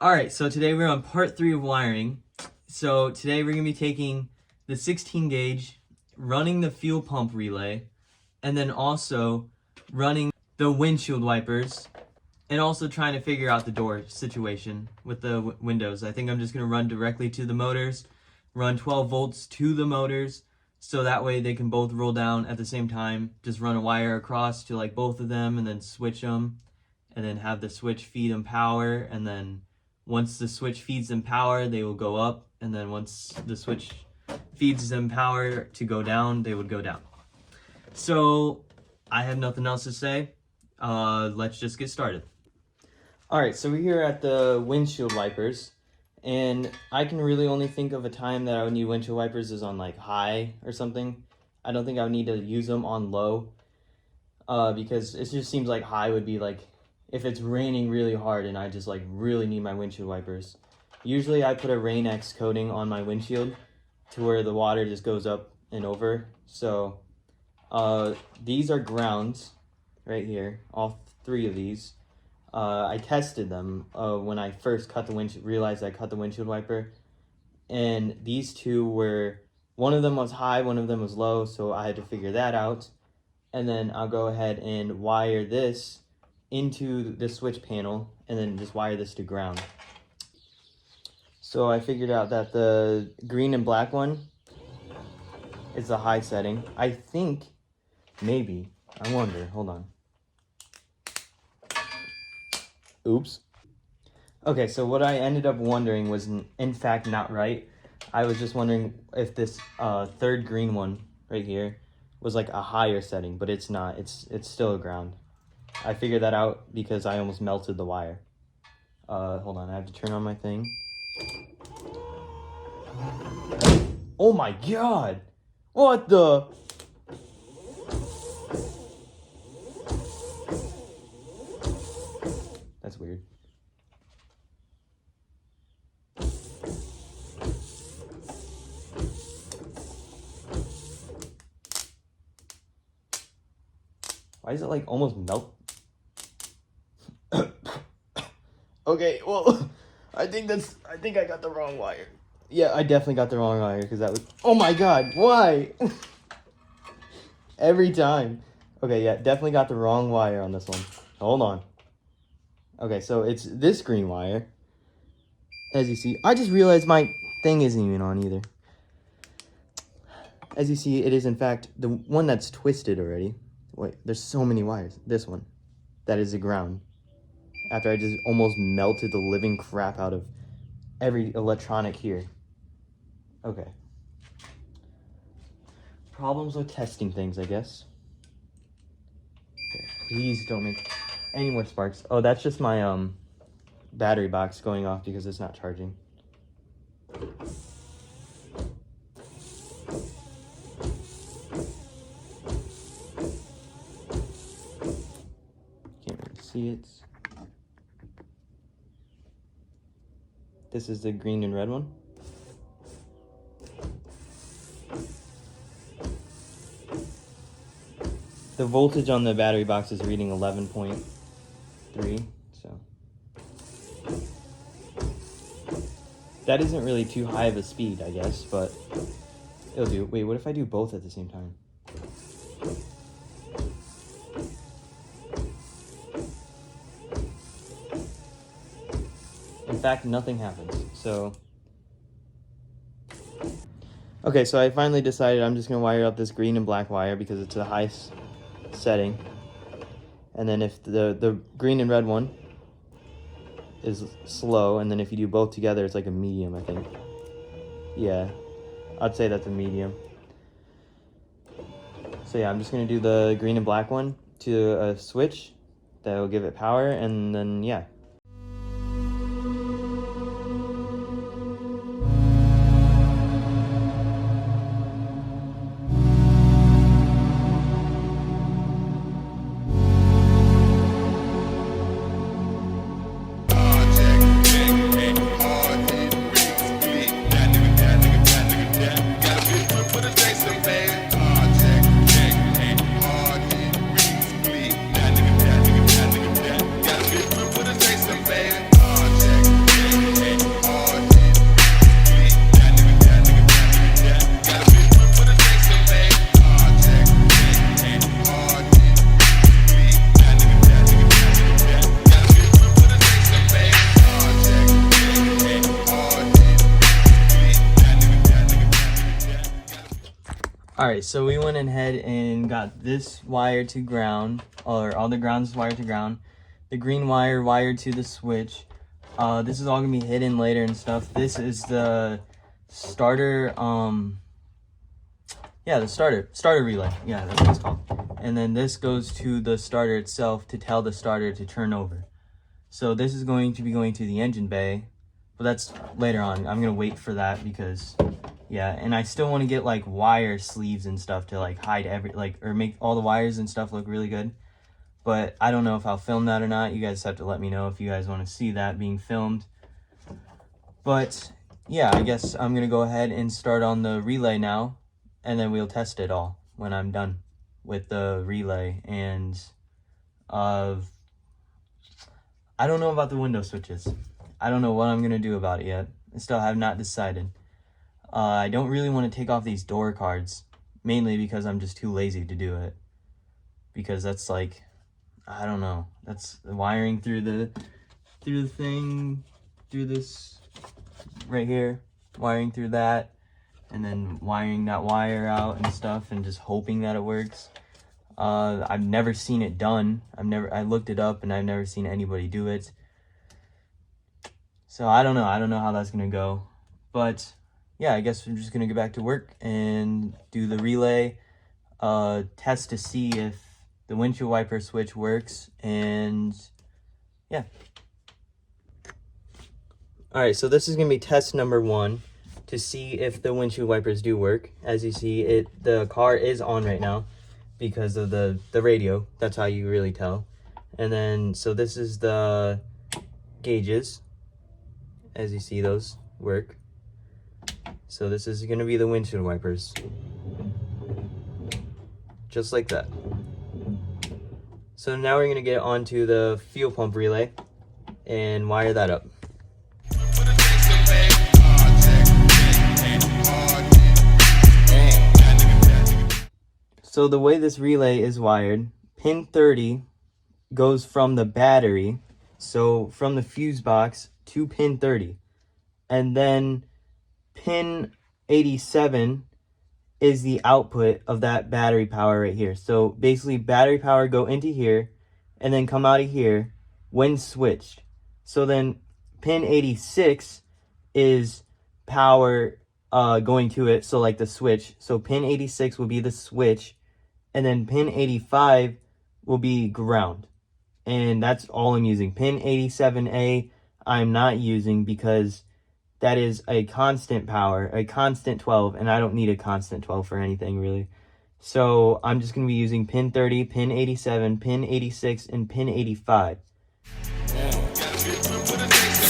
Alright, so today we're on part 3 of wiring. So today we're going to be taking the 16 gauge, running the fuel pump relay, and then also running the windshield wipers, and also trying to figure out the door situation with the windows. I think I'm just going to run directly to the motors, run 12 volts to the motors, so that way they can both roll down at the same time. Just run a wire across to like both of them and then switch them, and then have the switch feed them power, and then once the switch feeds them power, they will go up, and then once the switch feeds them power to go down, they would go down. So I have nothing else to say. Let's just get started. Alright, so we're here at the windshield wipers, and I can really only think of a time that I would need windshield wipers is on like high or something. I don't think I would need to use them on low, because it just seems like high would be like if it's raining really hard and I just like really need my windshield wipers. Usually I put a Rain X coating on my windshield to where the water just goes up and over. So these are grounds right here, all 3 of these. I tested them when I first realized I cut the windshield wiper, and these 2 were, one of them was high, one of them was low, so I had to figure that out. And then I'll go ahead and wire this into the switch panel and then just wire this to ground. So I figured out that the green and black one is the high setting. I think, maybe, I wonder, hold on. Oops. Okay, so what I ended up wondering was in fact not right. I was just wondering if this third green one right here was like a higher setting, but it's not. It's still a ground. I figured that out because I almost melted the wire. Hold on, I have to turn on my thing. Oh my god! What the? That's weird. Why is it like almost melt? Okay, well, I think I got the wrong wire. Yeah, I definitely got the wrong wire because that was, oh my god, why? Every time. Okay, yeah, definitely got the wrong wire on this one. Hold on. Okay, so it's this green wire. As you see, I just realized my thing isn't even on either. As you see, it is in fact the one that's twisted already. Wait, there's so many wires. This one. That is the ground. After I just almost melted the living crap out of every electronic here. Okay. Problems with testing things, I guess. Okay, please don't make any more sparks. Oh, that's just my battery box going off because it's not charging. Can't really see it. This is the green and red one. The voltage on the battery box is reading 11.3, so that isn't really too high of a speed, I guess, but it'll do. Wait, what if I do both at the same time? In fact, nothing happens, so. Okay, so I finally decided I'm just gonna wire up this green and black wire because it's the highest setting. And then if the green and red one is slow, and then if you do both together, it's like a medium, I think. Yeah, I'd say that's a medium. So yeah, I'm just gonna do the green and black one to a switch that will give it power, and then yeah. Put a Alright, so we went ahead and got this wire to ground, or all the grounds wired to ground. The green wire wired to the switch. This is all gonna be hidden later and stuff. This is the starter, yeah, the starter relay. Yeah, that's what it's called. And then this goes to the starter itself to tell the starter to turn over. So this is going to be going to the engine bay, but that's later on. I'm gonna wait for that because, yeah, and I still want to get like wire sleeves and stuff to like hide or make all the wires and stuff look really good. But I don't know if I'll film that or not. You guys have to let me know if you guys want to see that being filmed. But yeah, I guess I'm gonna go ahead and start on the relay now, and then we'll test it all when I'm done with the relay. And I don't know about the window switches. I don't know what I'm gonna do about it yet. I still have not decided. I don't really want to take off these door cards, mainly because I'm just too lazy to do it. Because that's like, I don't know. That's wiring through the thing, through this right here, wiring through that, and then wiring that wire out and stuff, and just hoping that it works. I've never seen it done. I looked it up and I've never seen anybody do it. So I don't know how that's gonna go. But yeah, I guess I'm just gonna get back to work and do the relay test to see if the windshield wiper switch works, and yeah. All right, so this is gonna be test number 1 to see if the windshield wipers do work. As you see, the car is on right now because of the radio. That's how you really tell. And then, so this is the gauges. As you see, those work. So this is gonna be the windshield wipers. Just like that. So now we're gonna get onto the fuel pump relay and wire that up. So the way this relay is wired, pin 30 goes from the battery, so from the fuse box to pin 30. And then pin 87 is the output of that battery power right here. So basically battery power go into here and then come out of here when switched. So then pin 86 is power going to it, so like the switch. So pin 86 will be the switch, and then pin 85 will be ground. And that's all I'm using. Pin 87A I'm not using because that is a constant power, a constant 12, and I don't need a constant 12 for anything really. So I'm just going to be using pin 30, pin 87, pin 86, and pin 85.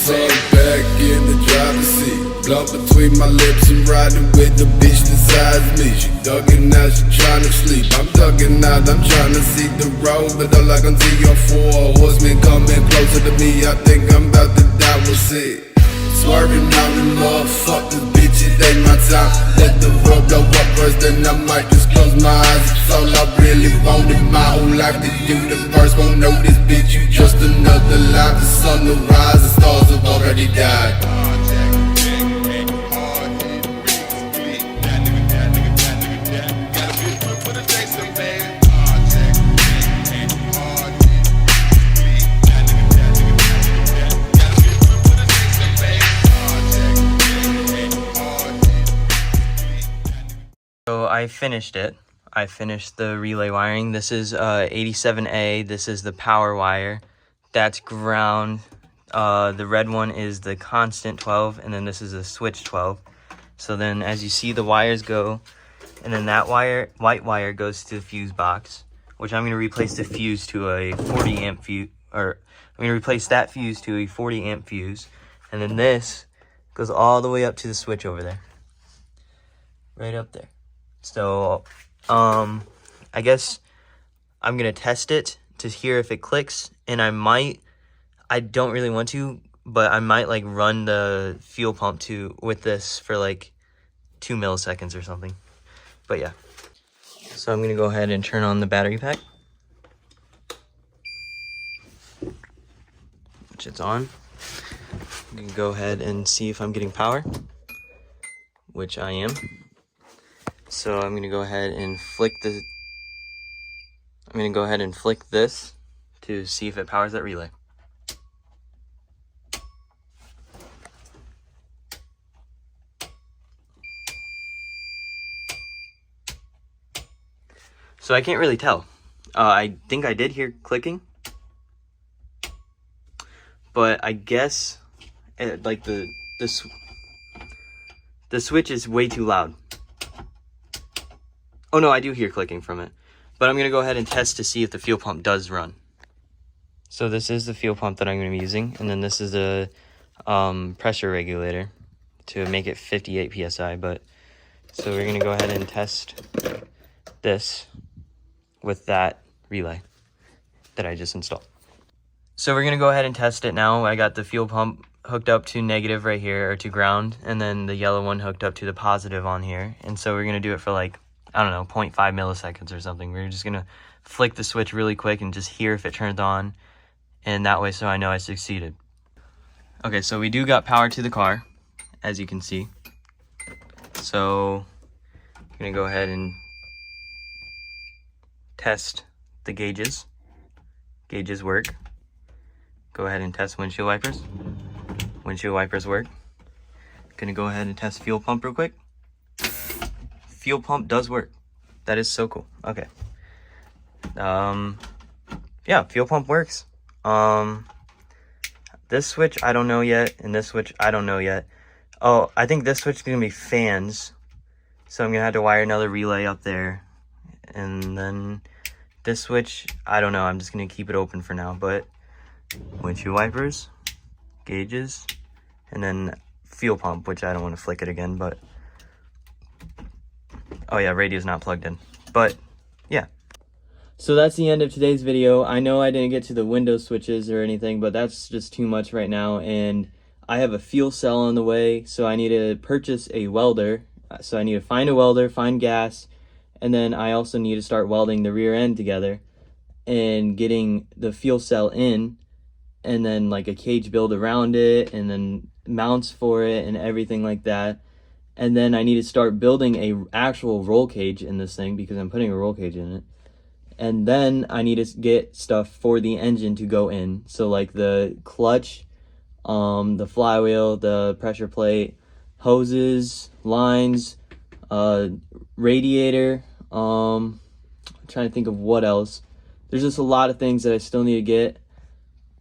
Sun back in the driver's seat, blunt between my lips and riding with the bitch besides me. She ducking out, she tryna sleep. I'm ducking out, I'm tryna see the road, but all I can see are 4 horsemen coming closer to me. I think I'm about to die, we'll see. Swerving out the motherfuckers, bitch, it ain't my time. Let the road blow up first, then I might just close my eyes. It's all I really wanted my whole life to do. The first won't know this bitch, you just another life. The sun will rise, the stars have already died. So I finished it. I finished the relay wiring. This is 87A. This is the power wire. That's ground. The red one is the constant 12, and then this is a switch 12. So then as you see, the wires go, and then that wire, white wire, goes to the fuse box, which I'm going to replace the fuse to a 40 amp fuse, or I'm going to replace that fuse to a 40 amp fuse. And then this goes all the way up to the switch over there. Right up there. So, I guess I'm going to test it to hear if it clicks, and I don't really want to, but I might like run the fuel pump with this for like 2 milliseconds or something. But yeah. So I'm going to go ahead and turn on the battery pack, which it's on. I'm going to go ahead and see if I'm getting power, which I am. So I'm gonna go ahead and flick this to see if it powers that relay. So I can't really tell. I think I did hear clicking, but I guess like the switch is way too loud. Oh no, I do hear clicking from it. But I'm gonna go ahead and test to see if the fuel pump does run. So this is the fuel pump that I'm gonna be using, and then this is the pressure regulator to make it 58 PSI. So we're gonna go ahead and test this with that relay that I just installed. So we're gonna go ahead and test it now. I got the fuel pump hooked up to negative right here, or to ground, and then the yellow one hooked up to the positive on here. And so we're gonna do it for like, I don't know, 0.5 milliseconds or something. We're just gonna flick the switch really quick and just hear if it turns on, and that way so I know I succeeded. Okay, so we do got power to the car, as you can see. So I'm gonna go ahead and test the gauges. Gauges work. Go ahead and test windshield wipers. Windshield wipers work. Gonna go ahead and test fuel pump real quick. Fuel pump does work. That is so cool. Okay. Yeah, fuel pump works. This switch I don't know yet, and this switch I don't know yet. Oh, I think this switch is gonna be fans. So I'm gonna have to wire another relay up there. And then this switch, I don't know, I'm just gonna keep it open for now, but windshield wipers, gauges, and then fuel pump, which I don't want to flick it again, but oh yeah, radio's not plugged in, but yeah. So that's the end of today's video. I know I didn't get to the window switches or anything, but that's just too much right now, and I have a fuel cell on the way, so I need to purchase a welder. So I need to find a welder, find gas, and then I also need to start welding the rear end together and getting the fuel cell in, and then like a cage build around it, and then mounts for it and everything like that. And then I need to start building a actual roll cage in this thing, because I'm putting a roll cage in it. And then I need to get stuff for the engine to go in. So like the clutch, the flywheel, the pressure plate, hoses, lines, radiator. I'm trying to think of what else. There's just a lot of things that I still need to get.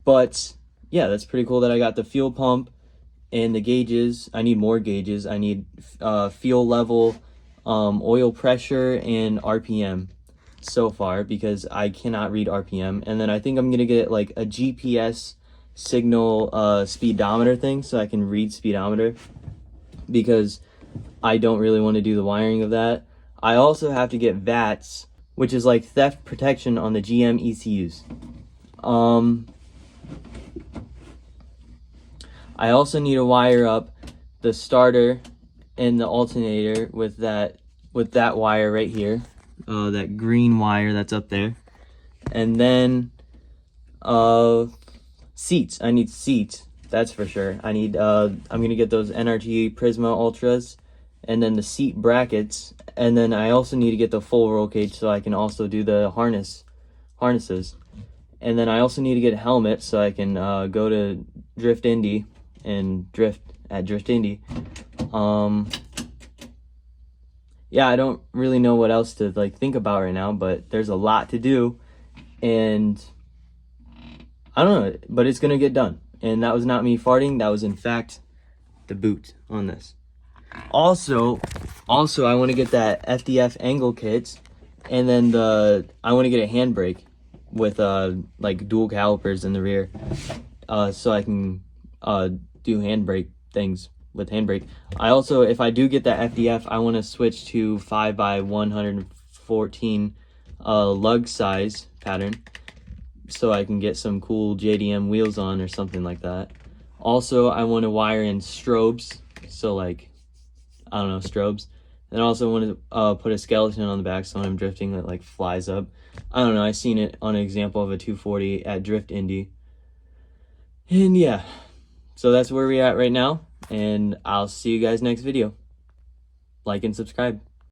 But yeah, that's pretty cool that I got the fuel pump and the gauges. I need more gauges. I need fuel level, oil pressure, and RPM so far, because I cannot read RPM. And then I think I'm gonna get like a GPS signal speedometer thing, so I can read speedometer, because I don't really want to do the wiring of that. I also have to get VATs, which is like theft protection on the GM ECUs. I also need to wire up the starter and the alternator with that wire right here, that green wire that's up there. And then seats. I need seats, that's for sure. I need I'm gonna get those NRG Prisma Ultras, and then the seat brackets. And then I also need to get the full roll cage, so I can also do the harnesses. And then I also need to get a helmet, so I can go to Drift Indy and drift at Drift Indy. Yeah, I don't really know what else to like think about right now, but there's a lot to do, and I don't know, but it's gonna get done. And that was not me farting, that was in fact the boot on this. Also I want to get that FDF angle kit, and then I want to get a handbrake with like dual calipers in the rear, so I can do handbrake things with handbrake. I also, if I do get that FDF, I want to switch to 5x114 lug size pattern, so I can get some cool JDM wheels on or something like that. Also, I want to wire in strobes, so like, I don't know, strobes. And I also want to put a skeleton on the back, so when I'm drifting it like flies up. I don't know, I seen it on an example of a 240 at Drift Indy. And yeah, so that's where we're at right now, and I'll see you guys next video. Like and subscribe.